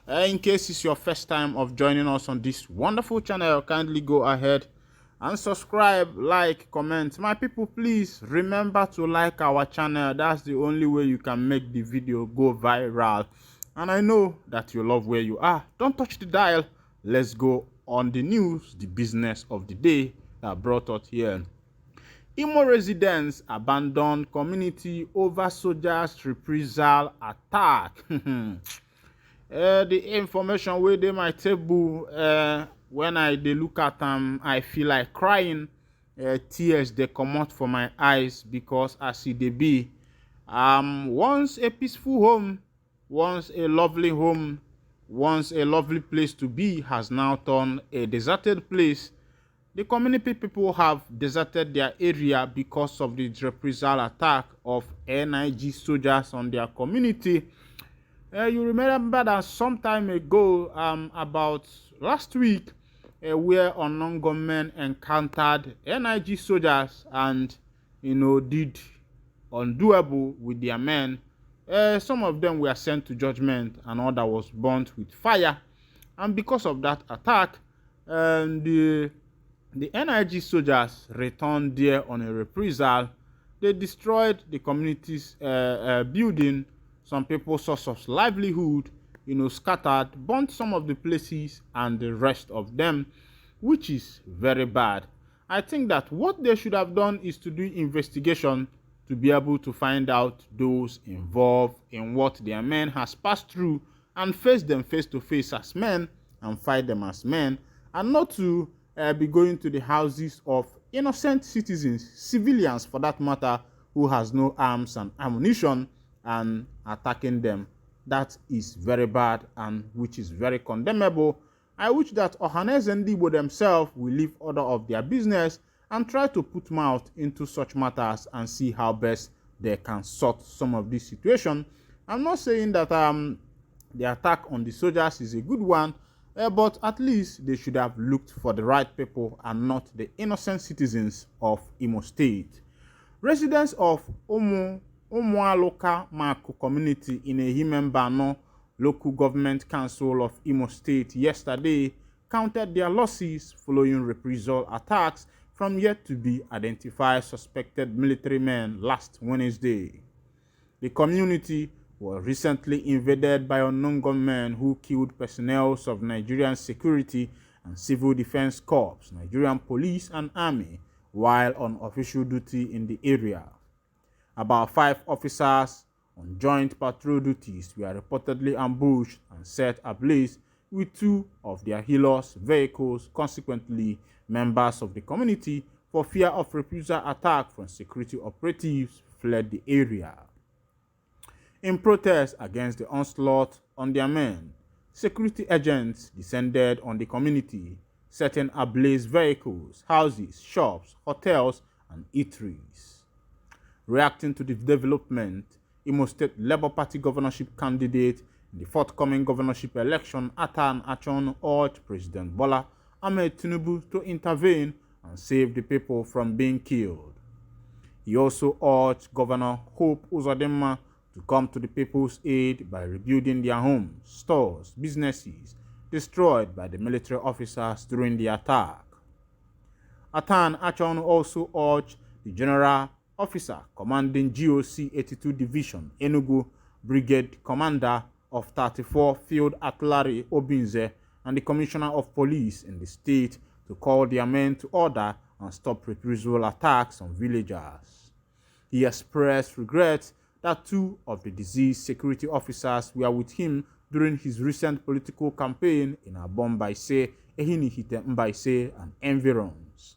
In case it's your first time of joining us on this wonderful channel, kindly go ahead and subscribe, like, comment. My people, please remember to like our channel. That's the only way you can make the video go viral. And I know that you love where you are. Don't touch the dial. Let's go on the news, the business of the day that brought us here. Imo residents abandon community over soldiers' reprisal attack. The information wey dey my table, when I dey look at them, I feel like crying. Tears they come out for my eyes because as e dey be, once a peaceful home, once a lovely home, once a lovely place to be has now turned a deserted place. The community people have deserted their area because of the reprisal attack of NIG soldiers on their community. You remember that some time ago, about last week, where unknown gunmen encountered NIG soldiers and, did undoable with their men. Some of them were sent to judgment and other was burnt with fire. And because of that attack, the NIG soldiers returned there on a reprisal. They destroyed the community's building, some people's source of livelihood, scattered, burnt some of the places and the rest of them, which is very bad. I think that what they should have done is to do investigation to be able to find out those involved in what their men has passed through and face them face to face as men and fight them as men, and not to be going to the houses of innocent citizens, civilians for that matter, who has no arms and ammunition, and attacking them. That is very bad and which is very condemnable. I wish that ohanezendigbo themselves will leave order of their business and try to put mouth into such matters and see how best they can sort some of this situation. I'm not saying that the attack on the soldiers is a good one, but at least they should have looked for the right people and not the innocent citizens of Imo State. Residents of Umualoka Maku community in Ehimembano local government council of Imo State yesterday counted their losses following reprisal attacks from yet to be identified suspected military men last Wednesday. The community was recently invaded by unknown gunmen who killed personnel of Nigerian Security and Civil Defense Corps, Nigerian Police and Army, while on official duty in the area. About 5 officers on joint patrol duties were reportedly ambushed and set ablaze with 2 of their healers' vehicles. Consequently, members of the community, for fear of reprisal attack from security operatives, fled the area. In protest against the onslaught on their men, security agents descended on the community, setting ablaze vehicles, houses, shops, hotels, and eateries. Reacting to the development, Imo State Labour Party governorship candidate in the forthcoming governorship election, Atan Achon, urged President Bola Ahmed Tinubu to intervene and save the people from being killed. He also urged Governor Hope Uzodinma to come to the people's aid by rebuilding their homes, stores, businesses destroyed by the military officers during the attack. Atan Achon also urged the General Officer commanding GOC 82 Division, Enugu Brigade Commander of 34 Field Artillery Obinze, and the Commissioner of Police in the state to call their men to order and stop reprisal attacks on villagers. He expressed regret that 2 of the deceased security officers were with him during his recent political campaign in Abombaise, Ehinihite Mbaise, and environs.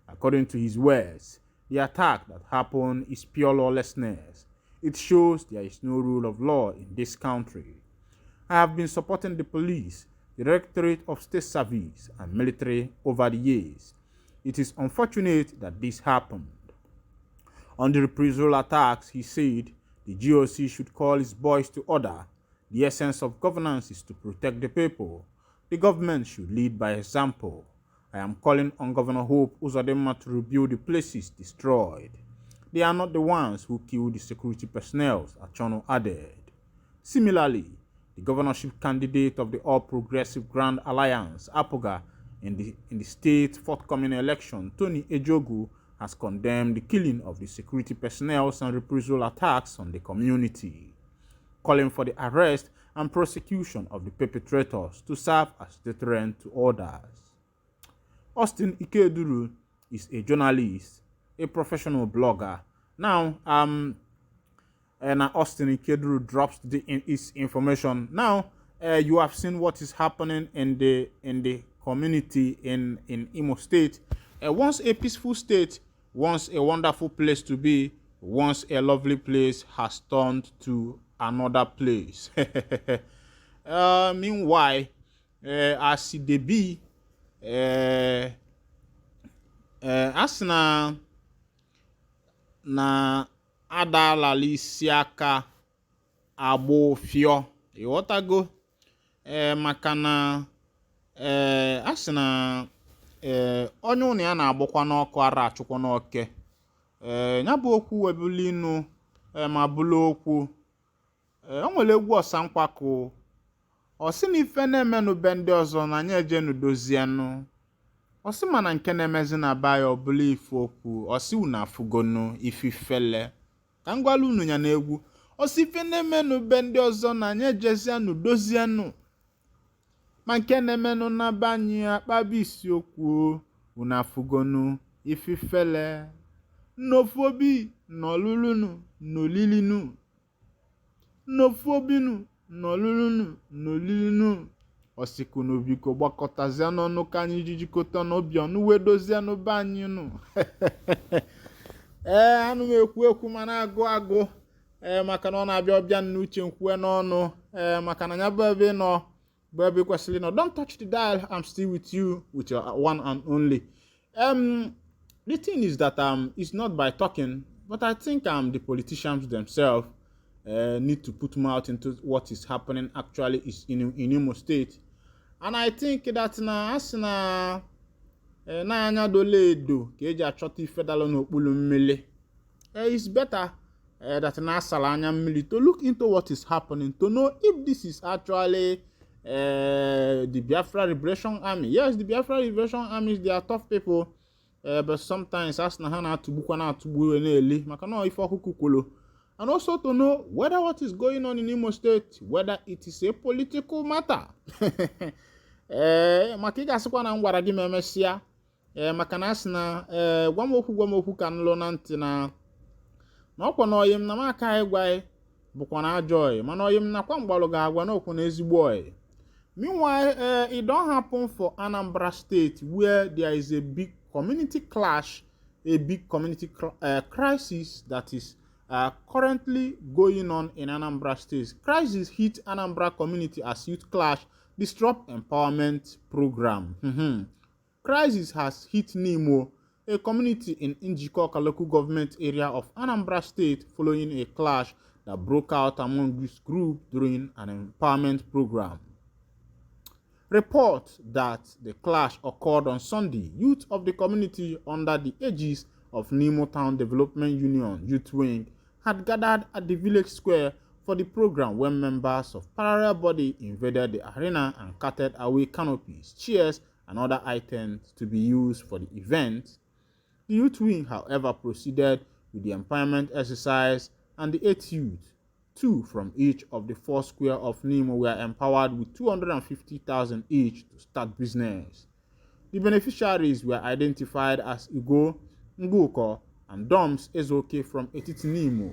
According to his words, the attack that happened is pure lawlessness. It shows there is no rule of law in this country. I have been supporting the police, the Directorate of State Service, and military over the years. It is unfortunate that this happened. On the reprisal attacks, he said the GOC should call its boys to order. The essence of governance is to protect the people. The government should lead by example. I am calling on Governor Hope Uzodinma to rebuild the places destroyed. They are not the ones who killed the security personnel, Achono added. Similarly, the governorship candidate of the All Progressive Grand Alliance, APOGA, in the state's forthcoming election, Tony Ejogu, has condemned the killing of the security personnel and reprisal attacks on the community, calling for the arrest and prosecution of the perpetrators to serve as deterrent to others. Austin Ikeduru is a journalist, a professional blogger. Now, Austin Ikeduru drops his information. Now, you have seen what is happening in the community in Imo State. Once a peaceful state, once a wonderful place to be, once a lovely place has turned to another place. Meanwhile, as they be, as na adalalisi aka agbofio ịghọtago, maka na asị na onye ụnụ ya na-agbakwa n'ọkụ ara achụkwa n'oke. Ya bụ okwu webuli inu ma bụlụ okwu. O nwere egwu ọsa nkwakọ ọ sị na ife na-emenụ be ndị ọzọ na anya ejenu dozienụ. Ọ sị mana nke na-emezi na be ya ọbụla ife okwu. Ọ sị unu afụgonu ififele ka m gwala unu ya na egwu. Ọ sị ife na-emenụ be ndị ọzọ na anya ejezienụ dozienụ, ma nke na-emenụ na be anyị akpaba isiokwu unu afụgonu ififele. Nnofobi n'olulunu n'olilinu, nnofobinu n'olulunu n'olilinu. Ọ sịkunu biko gbakọtazie n'ọnụ ka anyị jijikọta n'obi ọnụ wee dozie n'obe anyị nụ. Anụ m ekwu mana agụ maka na ọ na-abịa ọbịa n'uche nkwue n'ọnụ, maka na ya bụ ebe nọ bụ ebe kwesịrị nọ. Don't touch the dial. I'm still with you, with your one and only. The thing is that it's not by talking, but I think the politicians themselves need to put mouth into what is happening actually is in Imo State. And I think that na asina na anya dole edo ka eji achọta ife dalo n'okpuru mmiri. It's better that na asala anya mmiri to look into what is happening, to know if this is actually the Biafra Liberation Army. Yes, the Biafra Liberation Army, they are tough people, but sometimes asina ha na-atụgbukwa na-atụgbu na-eli maka na ife ọkụkụ kwolo. And also to know whether what is going on in Imo State, whether it is a political matter. Maka ị ga-asịkwa na ngwara gị memesịa, maka na asị na gwa m okwu ka nlụ na ntị na ọkwa na oyim na maka ịgwa bụkwa na ajọ oyi, mana oyim na kwa mgbalụ ga-agwa na okwu na ezigbo oyi. Meanwhile, it don't happen for Anambra State, where there is a big community clash, a big community crisis that is currently going on in Anambra State. Crisis hit Anambra community as youth clash disrupt empowerment program. Crisis has hit Nimo, a community in Njikoka local government area of Anambra State, following a clash that broke out among this group during an empowerment program. Report that the clash occurred on Sunday. Youth of the community under the aegis of Nimo Town Development Union Youth Wing had gathered at the village square for the program when members of parallel body invaded the arena and carted away canopies, chairs, and other items to be used for the event. The youth wing, however, proceeded with the empowerment exercise, and the 8 youth, 2 from each of the 4 square of Nimo, were empowered with 250,000 each to start business. The beneficiaries were identified as Ugo Nguko and Doms Ezoke from Etiti Nimo,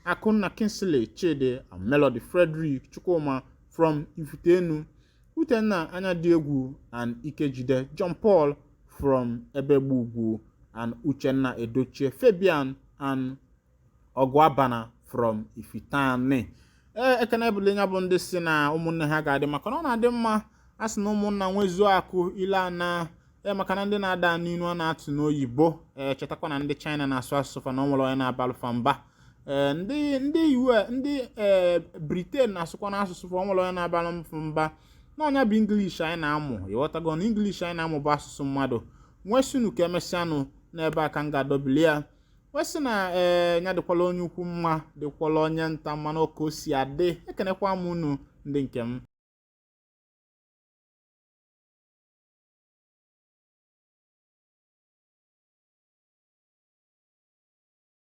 Akuna Kinsley Chede and Melody Frederick Chukoma from Ifutenu, Utenna Anyadiegu and Ikejide John Paul from Ebebugu, and Uchenna Edochie Fabian and Ogwabana from Ifitane. Ekene bulenya bụ ndị si na ụmụnne ha ga-adị maka na ọ na-adị mma asị na ụmụnna nwezuo akụ ile na maka na ndị na-ada n'inu na-atụ n'oyibo. Chetakwa na ndị China na-asụ asụsụ fa na onwere onye na-abalụ fa mba. Ndị Britain na-asụkwa na asụsụ fa onwere onye na-abalụ mba. Na ọnya bụ English anyị na-amụ. Ịghọtago na English anyị na-amụ bụ asụsụ mmadụ. Nwesinu ka emesianụ n'ebe aka nga dobili ya. Wesi na nya dịkwala onye ukwu mma, dịkwala onye nta mmanụ ka o si adị. Ekenekwa m unu ndị nke m